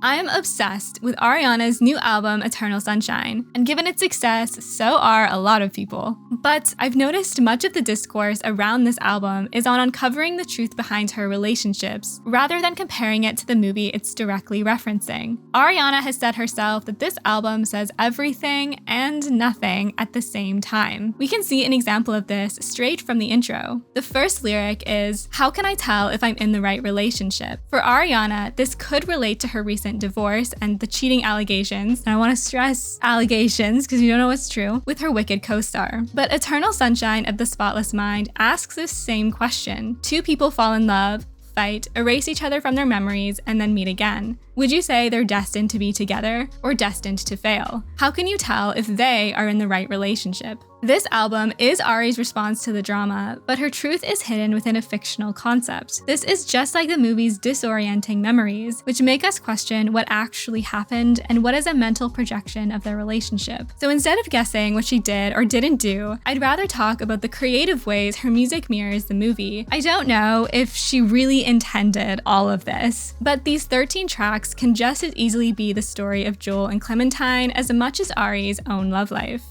I am obsessed with Ariana's new album, Eternal Sunshine, and given its success, so are a lot of people. But I've noticed much of the discourse around this album is on uncovering the truth behind her relationships, rather than comparing it to the movie it's directly referencing. Ariana has said herself that this album says everything and nothing at the same time. We can see an example of this straight from the intro. The first lyric is, "How can I tell if I'm in the right relationship?" For Ariana, this could relate to her recent divorce and the cheating allegations, and I want to stress allegations because you don't know what's true, with her Wicked co-star. But Eternal Sunshine of the Spotless Mind asks this same question. Two people fall in love, fight, erase each other from their memories, and then meet again. Would you say they're destined to be together or destined to fail? How can you tell if they are in the right relationship? This album is Ari's response to the drama, but her truth is hidden within a fictional concept. This is just like the movie's disorienting memories, which make us question what actually happened and what is a mental projection of their relationship. So instead of guessing what she did or didn't do, I'd rather talk about the creative ways her music mirrors the movie. I don't know if she really intended all of this, but these 13 tracks can just as easily be the story of Joel and Clementine as much as Ari's own love life.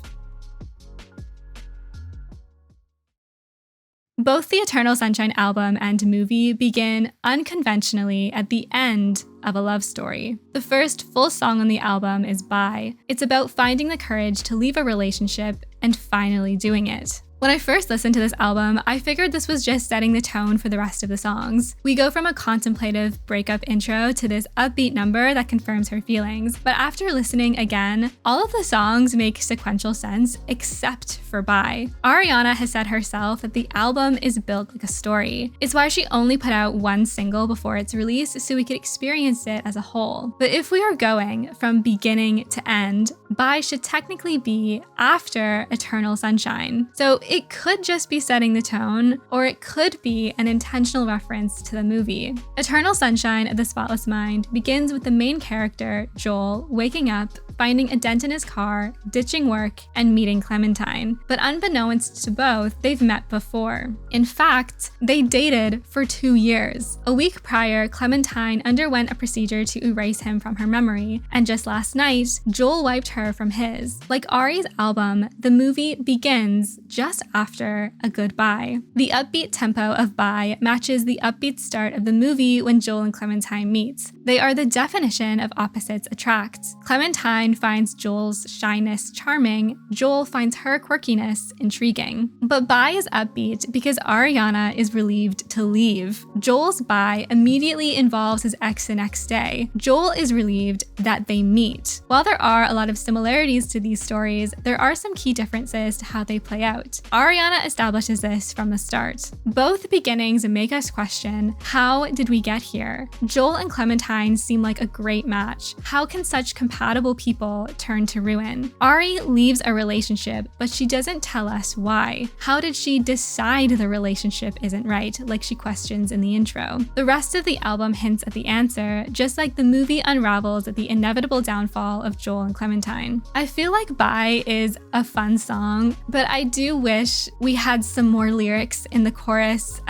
Both the Eternal Sunshine album and movie begin unconventionally at the end of a love story. The first full song on the album is Bye. It's about finding the courage to leave a relationship and finally doing it. When I first listened to this album, I figured this was just setting the tone for the rest of the songs. We go from a contemplative breakup intro to this upbeat number that confirms her feelings, but after listening again, all of the songs make sequential sense except for Bye. Ariana has said herself that the album is built like a story. It's why she only put out one single before its release so we could experience it as a whole. But if we are going from beginning to end, Bye should technically be after Eternal Sunshine. So it could just be setting the tone, or it could be an intentional reference to the movie. Eternal Sunshine of the Spotless Mind begins with the main character, Joel, waking up, finding a dent in his car, ditching work, and meeting Clementine. But unbeknownst to both, they've met before. In fact, they dated for 2 years. A week prior, Clementine underwent a procedure to erase him from her memory, and just last night, Joel wiped her from his. Like Ari's album, the movie begins just after a goodbye. The upbeat tempo of Bye matches the upbeat start of the movie when Joel and Clementine meet. They are the definition of opposites attract. Clementine finds Joel's shyness charming, Joel finds her quirkiness intriguing. But Bye is upbeat because Ariana is relieved to leave. Joel's Bye immediately involves his ex the next day. Joel is relieved that they meet. While there are a lot of similarities to these stories, there are some key differences to how they play out. Ariana establishes this from the start. Both beginnings make us question, how did we get here? Joel and Clementine seem like a great match. How can such compatible people turn to ruin? Ari leaves a relationship, but she doesn't tell us why. How did she decide the relationship isn't right, like she questions in the intro? The rest of the album hints at the answer, just like the movie unravels at the inevitable downfall of Joel and Clementine. I feel like Bye is a fun song, but I do wish we had some more lyrics in the chorus.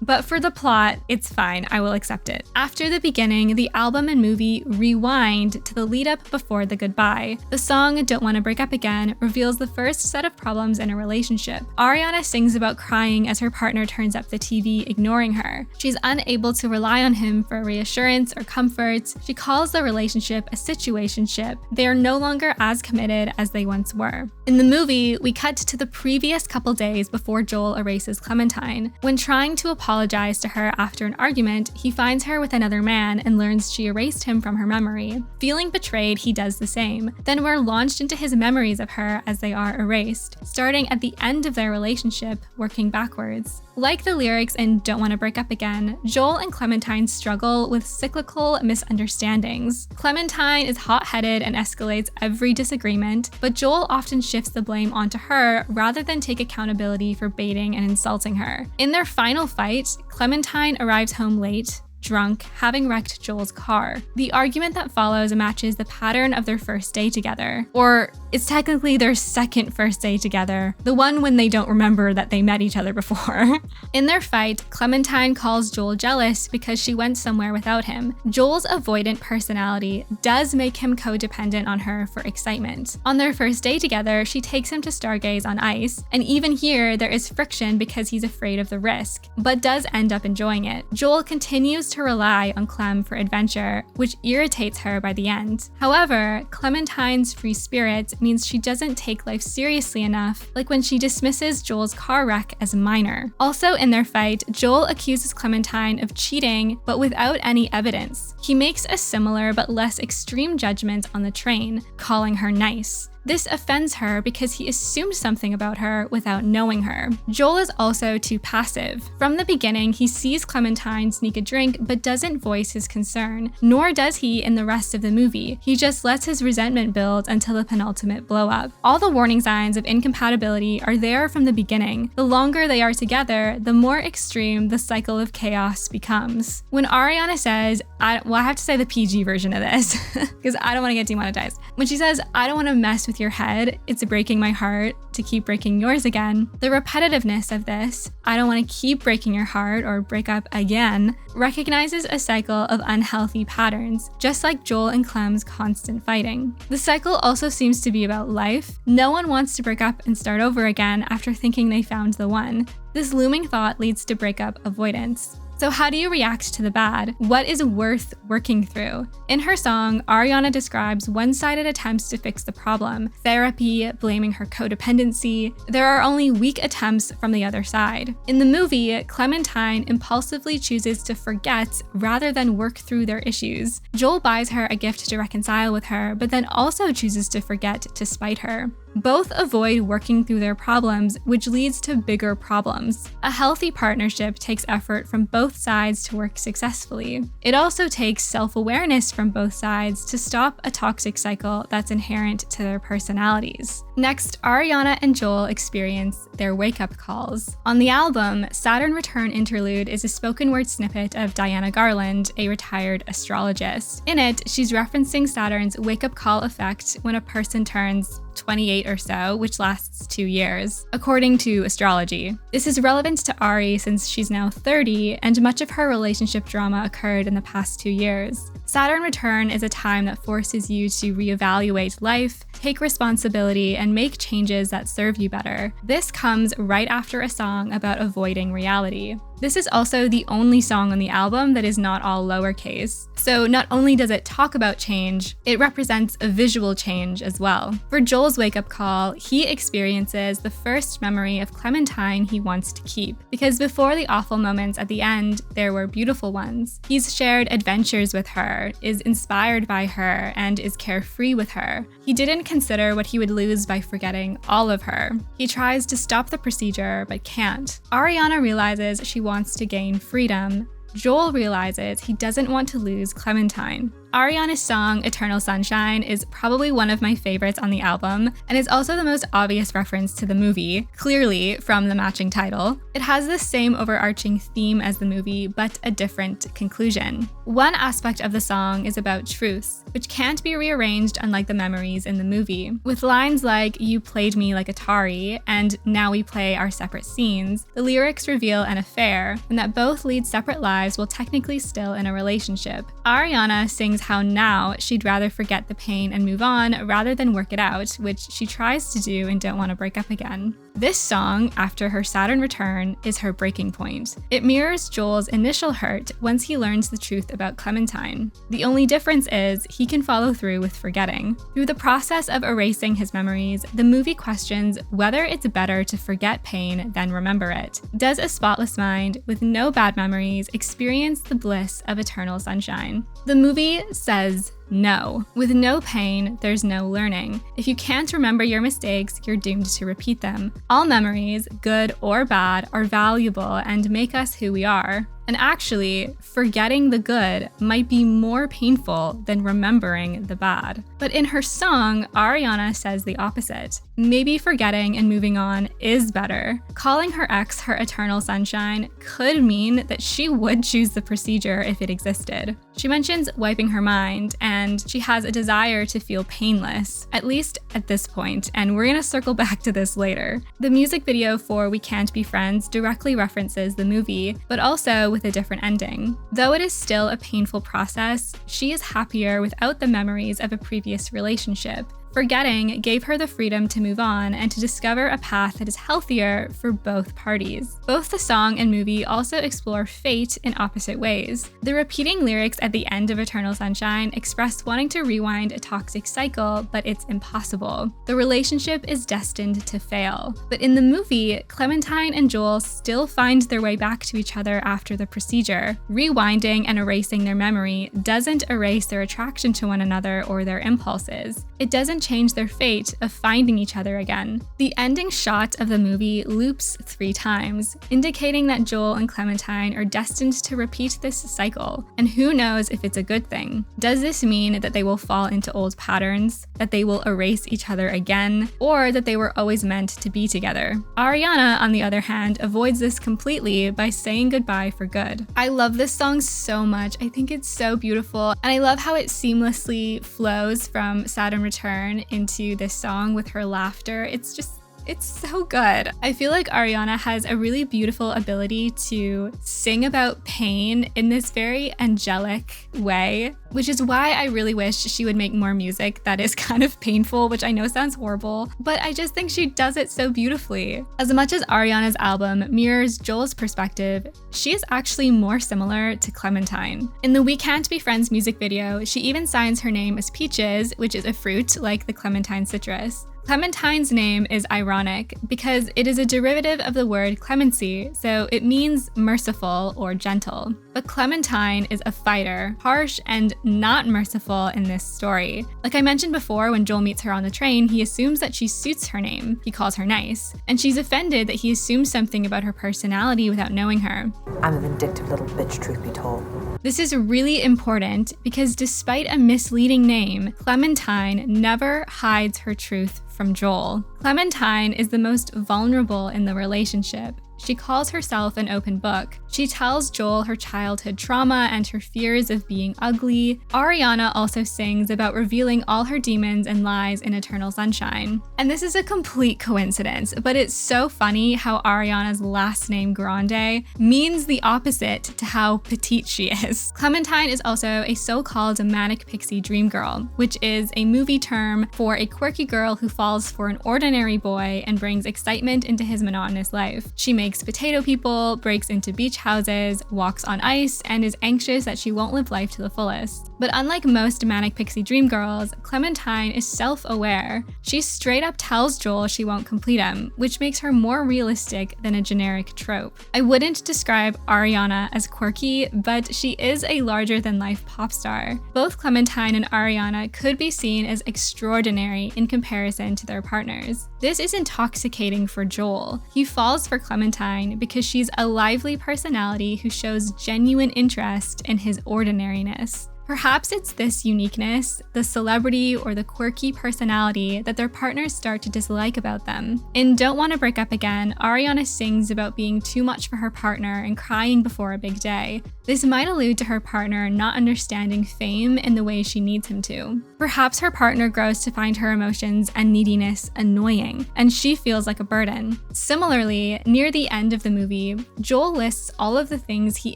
But for the plot, it's fine, I will accept it. After the beginning, the album and movie rewind to the lead up before the goodbye. The song Don't Wanna Break Up Again reveals the first set of problems in a relationship. Ariana sings about crying as her partner turns up the TV, ignoring her. She's unable to rely on him for reassurance or comfort. She calls the relationship a situationship. They are no longer as committed as they once were. In the movie, we cut to the previous couple days before Joel erases Clementine. When trying to apologize to her after an argument, he finds her with another man and learns she erased him from her memory. Feeling betrayed, he does the same. Then we're launched into his memories of her as they are erased, starting at the end of their relationship, working backwards. Like the lyrics in Don't Wanna Break Up Again, Joel and Clementine struggle with cyclical misunderstandings. Clementine is hot-headed and escalates every disagreement, but Joel often shifts the blame onto her rather than take accountability for baiting and insulting her. In their final fight, Clementine arrives home late, drunk, having wrecked Joel's car. The argument that follows matches the pattern of their first day together. Or It's technically their second first day together, the one when they don't remember that they met each other before. In their fight, Clementine calls Joel jealous because she went somewhere without him. Joel's avoidant personality does make him codependent on her for excitement. On their first day together, she takes him to stargaze on ice, and even here there is friction because he's afraid of the risk, but does end up enjoying it. Joel continues to rely on Clem for adventure, which irritates her by the end. However, Clementine's free spirit means she doesn't take life seriously enough, like when she dismisses Joel's car wreck as minor. Also in their fight, Joel accuses Clementine of cheating, but without any evidence. He makes a similar but less extreme judgment on the train, calling her nice. This offends her because he assumed something about her without knowing her. Joel is also too passive. From the beginning, he sees Clementine sneak a drink but doesn't voice his concern, nor does he in the rest of the movie. He just lets his resentment build until the penultimate blow-up. All the warning signs of incompatibility are there from the beginning. The longer they are together, the more extreme the cycle of chaos becomes. When Ariana says, I have to say the PG version of this, because I don't want to get demonetized. When she says, I don't want to mess with your head, it's breaking my heart to keep breaking yours again. The repetitiveness of this, I don't want to keep breaking your heart or break up again, recognizes a cycle of unhealthy patterns, just like Joel and Clem's constant fighting. The cycle also seems to be about life. No one wants to break up and start over again after thinking they found the one. This looming thought leads to breakup avoidance. So how do you react to the bad? What is worth working through? In her song, Ariana describes one-sided attempts to fix the problem, therapy, blaming her codependency. There are only weak attempts from the other side. In the movie, Clementine impulsively chooses to forget rather than work through their issues. Joel buys her a gift to reconcile with her, but then also chooses to forget to spite her. Both avoid working through their problems, which leads to bigger problems. A healthy partnership takes effort from both sides to work successfully. It also takes self-awareness from both sides to stop a toxic cycle that's inherent to their personalities. Next, Ariana and Joel experience their wake-up calls. On the album, Saturn Return Interlude is a spoken word snippet of Diana Garland, a retired astrologist. In it, she's referencing Saturn's wake-up call effect when a person turns 28 or so, which lasts 2 years, according to astrology. This is relevant to Ari since she's now 30, and much of her relationship drama occurred in the past 2 years. Saturn return is a time that forces you to reevaluate life, take responsibility, and make changes that serve you better. This comes right after a song about avoiding reality. This is also the only song on the album that is not all lowercase. So not only does it talk about change, it represents a visual change as well. For Joel's wake-up call, he experiences the first memory of Clementine he wants to keep. Because before the awful moments at the end, there were beautiful ones. He's shared adventures with her, is inspired by her, and is carefree with her. He didn't consider what he would lose by forgetting all of her. He tries to stop the procedure, but can't. Ariana realizes she wants to gain freedom. Joel realizes he doesn't want to lose Clementine. Ariana's song Eternal Sunshine is probably one of my favorites on the album, and is also the most obvious reference to the movie, clearly from the matching title. It has the same overarching theme as the movie, but a different conclusion. One aspect of the song is about truth, which can't be rearranged unlike the memories in the movie. With lines like, "You played me like Atari," and "Now we play our separate scenes," the lyrics reveal an affair, and that both lead separate lives while technically still in a relationship. Ariana sings how now she'd rather forget the pain and move on rather than work it out, which she tries to do and don't want to break up again. This song, after her Saturn return, is her breaking point. It mirrors Joel's initial hurt once he learns the truth about Clementine. The only difference is he can follow through with forgetting. Through the process of erasing his memories, the movie questions whether it's better to forget pain than remember it. Does a spotless mind with no bad memories experience the bliss of eternal sunshine? The movie says no. With no pain, there's no learning. If you can't remember your mistakes, you're doomed to repeat them. All memories, good or bad, are valuable and make us who we are. And actually, forgetting the good might be more painful than remembering the bad. But in her song, Ariana says the opposite. Maybe forgetting and moving on is better. Calling her ex her eternal sunshine could mean that she would choose the procedure if it existed. She mentions wiping her mind, and she has a desire to feel painless, at least at this point, and we're gonna circle back to this later. The music video for We Can't Be Friends directly references the movie, but also with a different ending. Though it is still a painful process, she is happier without the memories of a previous relationship. Forgetting gave her the freedom to move on and to discover a path that is healthier for both parties. Both the song and movie also explore fate in opposite ways. The repeating lyrics at the end of Eternal Sunshine express wanting to rewind a toxic cycle, but it's impossible. The relationship is destined to fail. But in the movie, Clementine and Joel still find their way back to each other after the procedure. Rewinding and erasing their memory doesn't erase their attraction to one another or their impulses. It doesn't change their fate of finding each other again. The ending shot of the movie loops 3 times, indicating that Joel and Clementine are destined to repeat this cycle, and who knows if it's a good thing. Does this mean that they will fall into old patterns, that they will erase each other again, or that they were always meant to be together? Ariana, on the other hand, avoids this completely by saying goodbye for good. I love this song so much. I think it's so beautiful, and I love how it seamlessly flows from Saturn Return into this song with her laughter. It's so good. I feel like Ariana has a really beautiful ability to sing about pain in this very angelic way, which is why I really wish she would make more music that is kind of painful, which I know sounds horrible, but I just think she does it so beautifully. As much as Ariana's album mirrors Joel's perspective, she is actually more similar to Clementine. In the We Can't Be Friends music video, she even signs her name as Peaches, which is a fruit like the clementine citrus. Clementine's name is ironic because it is a derivative of the word clemency, so it means merciful or gentle. But Clementine is a fighter, harsh and not merciful in this story. Like I mentioned before, when Joel meets her on the train, he assumes that she suits her name. He calls her nice. And she's offended that he assumes something about her personality without knowing her. I'm a vindictive little bitch, truth be told. This is really important because despite a misleading name, Clementine never hides her truth from Joel. Clementine is the most vulnerable in the relationship. She calls herself an open book. She tells Joel her childhood trauma and her fears of being ugly. Ariana also sings about revealing all her demons and lies in Eternal Sunshine. And this is a complete coincidence, but it's so funny how Ariana's last name Grande means the opposite to how petite she is. Clementine is also a so-called manic pixie dream girl, which is a movie term for a quirky girl who falls for an ordinary boy and brings excitement into his monotonous life. She makes potato people, breaks into beach houses, walks on ice, and is anxious that she won't live life to the fullest. But unlike most manic pixie dream girls, Clementine is self-aware. She straight up tells Joel she won't complete him, which makes her more realistic than a generic trope. I wouldn't describe Ariana as quirky, but she is a larger-than-life pop star. Both Clementine and Ariana could be seen as extraordinary in comparison to their partners. This is intoxicating for Joel. He falls for Clementine because she's a lively personality who shows genuine interest in his ordinariness. Perhaps it's this uniqueness, the celebrity or the quirky personality that their partners start to dislike about them. In Don't Want to Break Up Again, Ariana sings about being too much for her partner and crying before a big day. This might allude to her partner not understanding fame in the way she needs him to. Perhaps her partner grows to find her emotions and neediness annoying, and she feels like a burden. Similarly, near the end of the movie, Joel lists all of the things he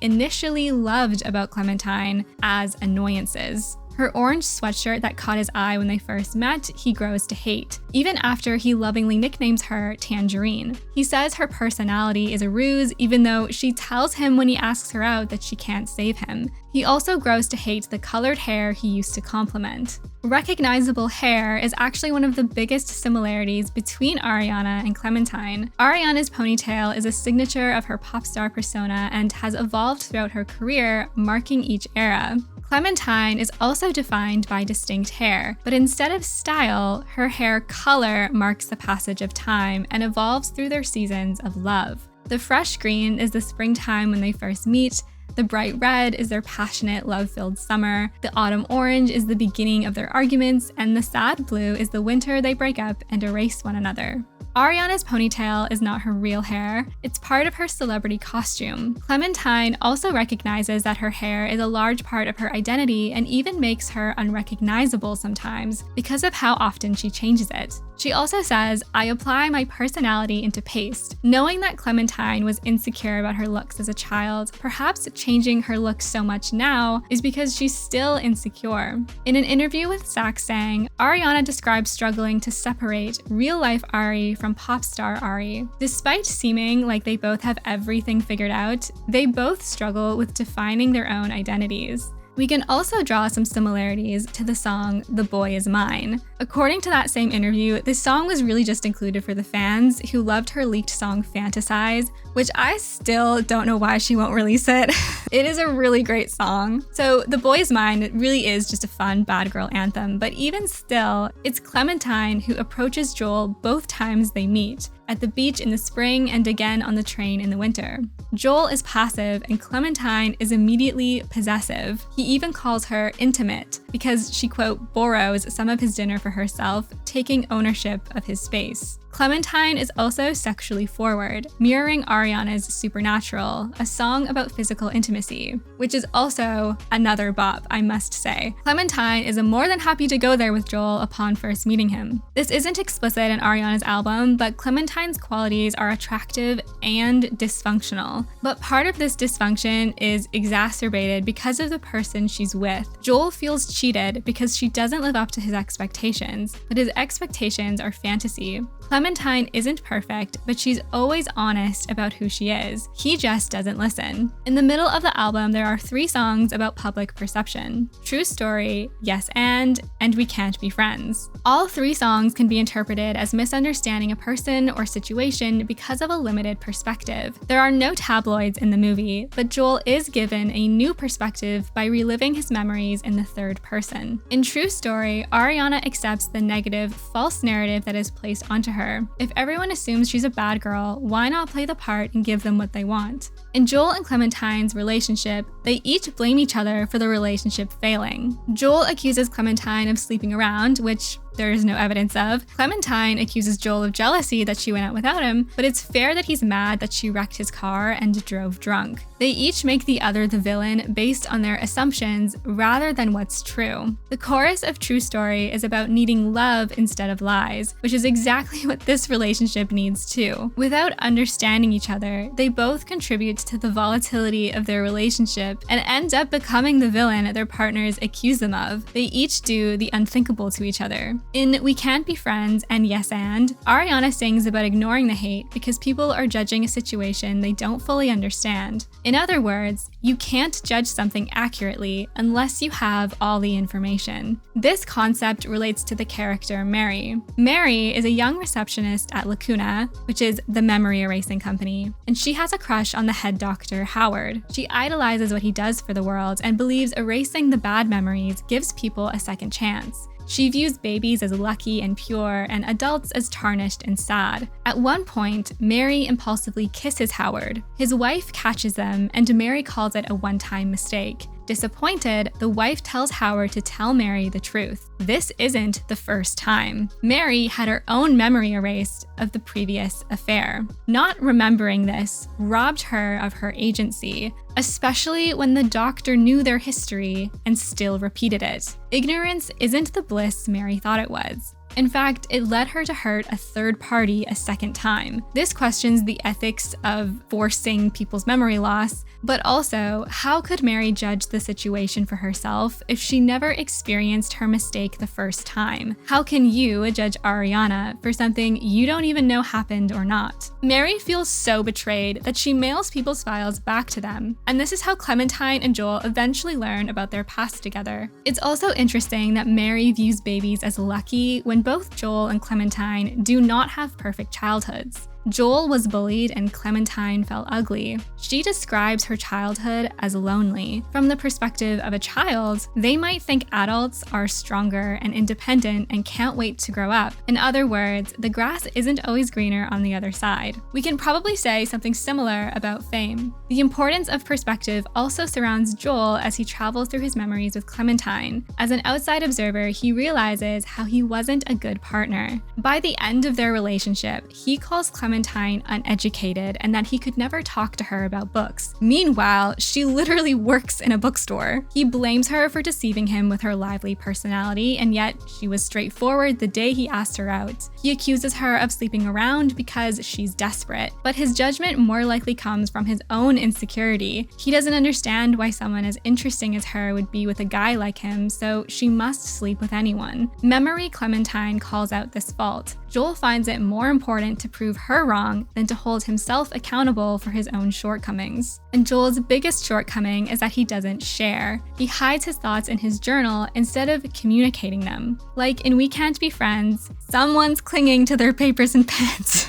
initially loved about Clementine as annoyances. Her orange sweatshirt that caught his eye when they first met, he grows to hate, even after he lovingly nicknames her Tangerine. He says her personality is a ruse, even though she tells him when he asks her out that she can't save him. He also grows to hate the colored hair he used to compliment. Recognizable hair is actually one of the biggest similarities between Ariana and Clementine. Ariana's ponytail is a signature of her pop star persona and has evolved throughout her career, marking each era. Clementine is also defined by distinct hair, but instead of style, her hair color marks the passage of time and evolves through their seasons of love. The fresh green is the springtime when they first meet, the bright red is their passionate, love-filled summer, the autumn orange is the beginning of their arguments, and the sad blue is the winter they break up and erase one another. Ariana's ponytail is not her real hair, it's part of her celebrity costume. Clementine also recognizes that her hair is a large part of her identity and even makes her unrecognizable sometimes because of how often she changes it. She also says, "I apply my personality into paste." Knowing that Clementine was insecure about her looks as a child, perhaps changing her look so much now is because she's still insecure. In an interview with Saxang, Ariana describes struggling to separate real-life Ari from pop star Ari. Despite seeming like they both have everything figured out, they both struggle with defining their own identities. We can also draw some similarities to the song "The Boy Is Mine." According to that same interview, this song was really just included for the fans who loved her leaked song Fantasize, which I still don't know why she won't release it. It is a really great song. So "The Boy Is Mine" really is just a fun bad girl anthem, but even still, it's Clementine who approaches Joel both times they meet, at the beach in the spring and again on the train in the winter. Joel is passive and Clementine is immediately possessive. He even calls her intimate because she, quote, borrows some of his dinner for herself, taking ownership of his space. Clementine is also sexually forward, mirroring Ariana's Supernatural, a song about physical intimacy, which is also another bop, I must say. Clementine is more than happy to go there with Joel upon first meeting him. This isn't explicit in Ariana's album, but Clementine's qualities are attractive and dysfunctional. But part of this dysfunction is exacerbated because of the person she's with. Joel feels cheated because she doesn't live up to his expectations, but his expectations are fantasy. Clementine isn't perfect, but she's always honest about who she is. He just doesn't listen. In the middle of the album, there are 3 songs about public perception: True Story, Yes and We Can't Be Friends. All 3 songs can be interpreted as misunderstanding a person or situation because of a limited perspective. There are no tabloids in the movie, but Joel is given a new perspective by reliving his memories in the third person. In True Story, Ariana accepts the negative, false narrative that is placed onto her. If everyone assumes she's a bad girl, why not play the part and give them what they want? In Joel and Clementine's relationship, they each blame each other for the relationship failing. Joel accuses Clementine of sleeping around, which there is no evidence of. Clementine accuses Joel of jealousy that she went out without him, but it's fair that he's mad that she wrecked his car and drove drunk. They each make the other the villain based on their assumptions rather than what's true. The chorus of True Story is about needing love instead of lies, which is exactly what this relationship needs too. Without understanding each other, they both contribute to the volatility of their relationship and end up becoming the villain their partners accuse them of. They each do the unthinkable to each other. In We Can't Be Friends and Yes and, Ariana sings about ignoring the hate because people are judging a situation they don't fully understand. In other words, you can't judge something accurately unless you have all the information. This concept relates to the character Mary. Mary is a young receptionist at Lacuna, which is the memory erasing company, and she has a crush on the head doctor, Howard. She idolizes what he does for the world and believes erasing the bad memories gives people a second chance. She views babies as lucky and pure and adults as tarnished and sad. At one point, Mary impulsively kisses Howard. His wife catches them, and Mary calls it a one-time mistake. Disappointed, the wife tells Howard to tell Mary the truth. This isn't the first time. Mary had her own memory erased of the previous affair. Not remembering this robbed her of her agency, especially when the doctor knew their history and still repeated it. Ignorance isn't the bliss Mary thought it was. In fact, it led her to hurt a third party a second time. This questions the ethics of forcing people's memory loss, but also, how could Mary judge the situation for herself if she never experienced her mistake the first time? How can you judge Ariana for something you don't even know happened or not? Mary feels so betrayed that she mails people's files back to them, and this is how Clementine and Joel eventually learn about their past together. It's also interesting that Mary views babies as lucky when both Joel and Clementine do not have perfect childhoods. Joel was bullied and Clementine felt ugly. She describes her childhood as lonely. From the perspective of a child, they might think adults are stronger and independent and can't wait to grow up. In other words, the grass isn't always greener on the other side. We can probably say something similar about fame. The importance of perspective also surrounds Joel as he travels through his memories with Clementine. As an outside observer, he realizes how he wasn't a good partner. By the end of their relationship, he calls Clementine uneducated and that he could never talk to her about books. Meanwhile, she literally works in a bookstore. He blames her for deceiving him with her lively personality, and yet she was straightforward the day he asked her out. He accuses her of sleeping around because she's desperate, but his judgment more likely comes from his own insecurity. He doesn't understand why someone as interesting as her would be with a guy like him, so she must sleep with anyone. Memory Clementine calls out this fault. Joel finds it more important to prove her wrong than to hold himself accountable for his own shortcomings. And Joel's biggest shortcoming is that he doesn't share. He hides his thoughts in his journal instead of communicating them. Like in We Can't Be Friends, someone's clinging to their papers and pens.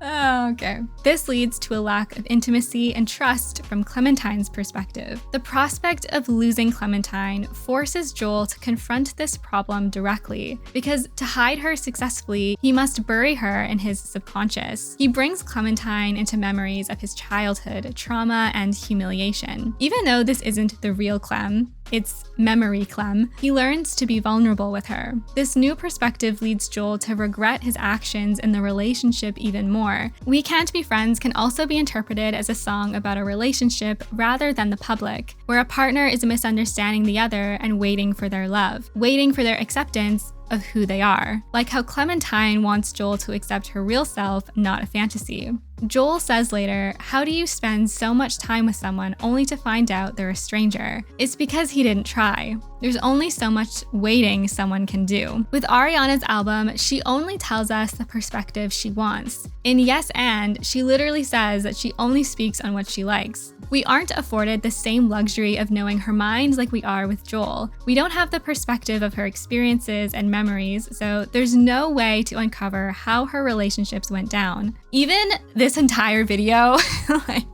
Oh, okay. This leads to a lack of intimacy and trust from Clementine's perspective. The prospect of losing Clementine forces Joel to confront this problem directly, because to hide her successfully, he must bury her in his subconscious. He brings Clementine into memories of his childhood, trauma, and humiliation. Even though this isn't the real Clem, it's memory Clem, he learns to be vulnerable with her. This new perspective leads Joel to regret his actions in the relationship even more. We Can't Be Friends can also be interpreted as a song about a relationship rather than the public, where a partner is misunderstanding the other and waiting for their love, waiting for their acceptance of who they are. Like how Clementine wants Joel to accept her real self, not a fantasy. Joel says later, how do you spend so much time with someone only to find out they're a stranger? It's because he didn't try. There's only so much waiting someone can do. With Ariana's album, she only tells us the perspective she wants. In Yes and, she literally says that she only speaks on what she likes. We aren't afforded the same luxury of knowing her mind like we are with Joel. We don't have the perspective of her experiences and memories, so there's no way to uncover how her relationships went down. Even this entire video, like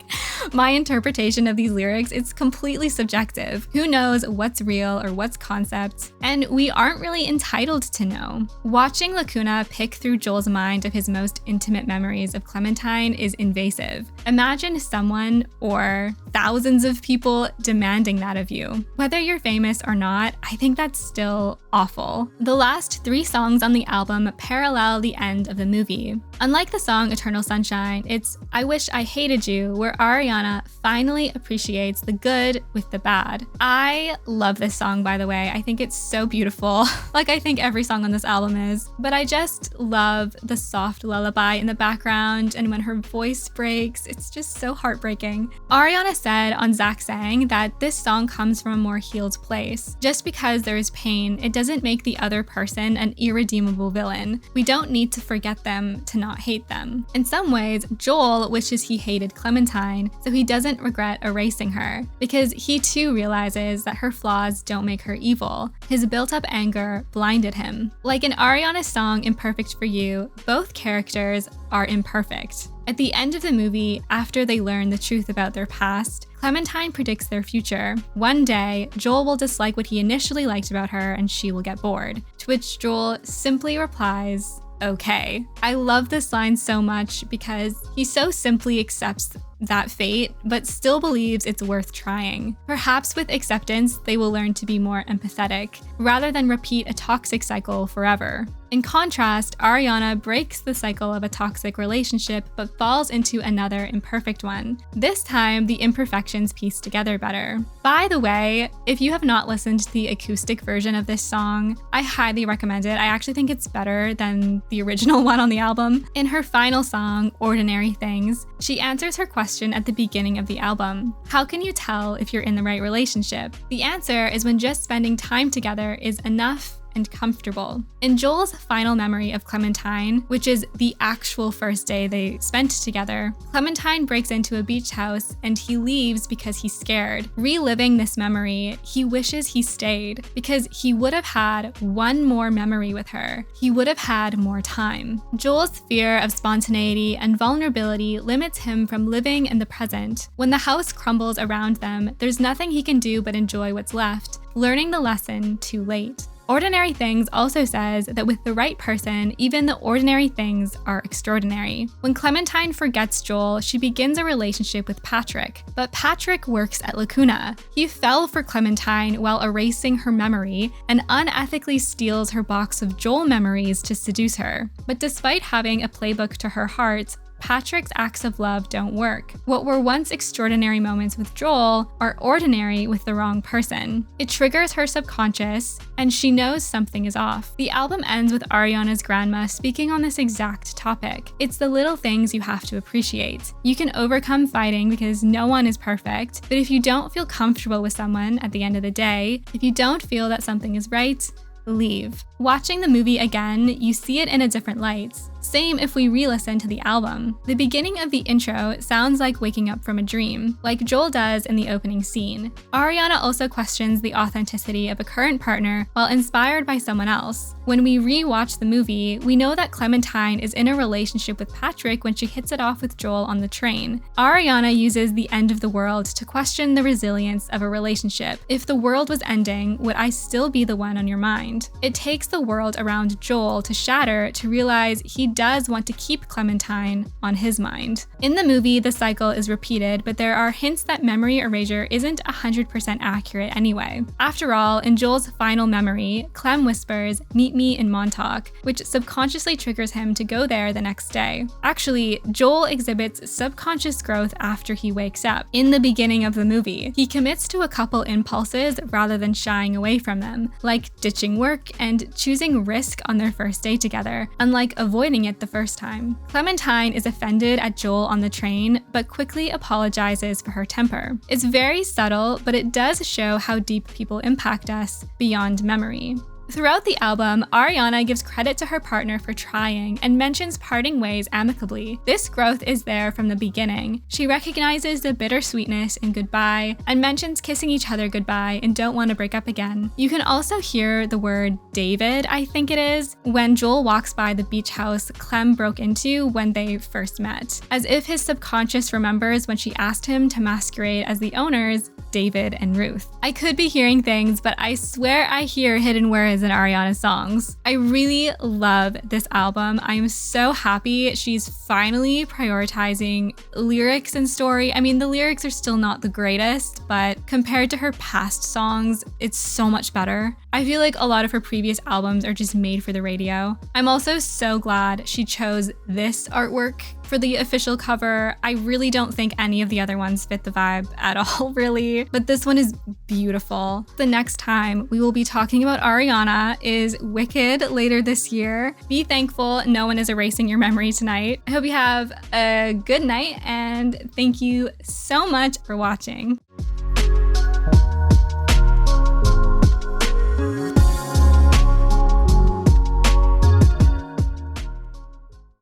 my interpretation of these lyrics, it's completely subjective. Who knows what's real or what's concept? And we aren't really entitled to know. Watching Lacuna pick through Joel's mind of his most intimate memories of Clementine is invasive. Imagine someone or thousands of people demanding that of you. Whether you're famous or not, I think that's still awful. The last 3 songs on the album parallel the end of the movie. Unlike the song Eternal Sunshine, it's I Wish I Hated You, where Ariana finally appreciates the good with the bad. I love this song, by the way. I think it's so beautiful, like I think every song on this album is. But I just love the soft lullaby in the background, and when her voice breaks, it's just so heartbreaking. Ariana said on Zach Sang that this song comes from a more healed place. Just because there is pain, it doesn't make the other person an irredeemable villain. We don't need to forget them to not hate them. In some ways, Joel wishes he hated Clementine, so he doesn't regret erasing her, because he too realizes that her flaws don't make her evil. His built-up anger blinded him. Like in Ariana's song Imperfect for You, both characters are imperfect. At the end of the movie, after they learn the truth about their past, Clementine predicts their future. One day, Joel will dislike what he initially liked about her and she will get bored, to which Joel simply replies, okay. I love this line so much because he so simply accepts that fate, but still believes it's worth trying. Perhaps with acceptance, they will learn to be more empathetic, rather than repeat a toxic cycle forever. In contrast, Ariana breaks the cycle of a toxic relationship but falls into another imperfect one. This time, the imperfections piece together better. By the way, if you have not listened to the acoustic version of this song, I highly recommend it. I actually think it's better than the original one on the album. In her final song, Ordinary Things, she answers her question at the beginning of the album. How can you tell if you're in the right relationship? The answer is when just spending time together is enough and comfortable. In Joel's final memory of Clementine, which is the actual first day they spent together, Clementine breaks into a beach house and he leaves because he's scared. Reliving this memory, he wishes he stayed because he would have had one more memory with her. He would have had more time. Joel's fear of spontaneity and vulnerability limits him from living in the present. When the house crumbles around them, there's nothing he can do but enjoy what's left, learning the lesson too late. Ordinary Things also says that with the right person, even the ordinary things are extraordinary. When Clementine forgets Joel, she begins a relationship with Patrick. But Patrick works at Lacuna. He fell for Clementine while erasing her memory and unethically steals her box of Joel memories to seduce her. But despite having a playbook to her heart, Patrick's acts of love don't work. What were once extraordinary moments with Joel are ordinary with the wrong person. It triggers her subconscious, and she knows something is off. The album ends with Ariana's grandma speaking on this exact topic. It's the little things you have to appreciate. You can overcome fighting because no one is perfect, but if you don't feel comfortable with someone at the end of the day, if you don't feel that something is right, leave. Watching the movie again, you see it in a different light. Same if we re-listen to the album. The beginning of the intro sounds like waking up from a dream, like Joel does in the opening scene. Ariana also questions the authenticity of a current partner while inspired by someone else. When we re-watch the movie, we know that Clementine is in a relationship with Patrick when she hits it off with Joel on the train. Ariana uses the end of the world to question the resilience of a relationship. If the world was ending, would I still be the one on your mind? It takes the world around Joel to shatter to realize he does want to keep Clementine on his mind. In the movie, the cycle is repeated, but there are hints that memory erasure isn't 100% accurate anyway. After all, in Joel's final memory, Clem whispers, "Meet me in Montauk," which subconsciously triggers him to go there the next day. Actually, Joel exhibits subconscious growth after he wakes up. In the beginning of the movie, he commits to a couple impulses rather than shying away from them, like ditching work and choosing risk on their first day together, unlike avoiding it the first time. Clementine is offended at Joel on the train, but quickly apologizes for her temper. It's very subtle, but it does show how deep people impact us beyond memory. Throughout the album, Ariana gives credit to her partner for trying and mentions parting ways amicably. This growth is there from the beginning. She recognizes the bittersweetness in goodbye and mentions kissing each other goodbye and don't want to break up again. You can also hear the word David, I think it is, when Joel walks by the beach house Clem broke into when they first met, as if his subconscious remembers when she asked him to masquerade as the owners, David and Ruth. I could be hearing things, but I swear I hear hidden words in Ariana's songs. I really love this album. I am so happy she's finally prioritizing lyrics and story. I mean, the lyrics are still not the greatest, but compared to her past songs, it's so much better. I feel like a lot of her previous albums are just made for the radio. I'm also so glad she chose this artwork for the official cover. I really don't think any of the other ones fit the vibe at all, really, but this one is beautiful. The next time we will be talking about Ariana is Wicked later this year. Be thankful no one is erasing your memory tonight. I hope you have a good night and thank you so much for watching.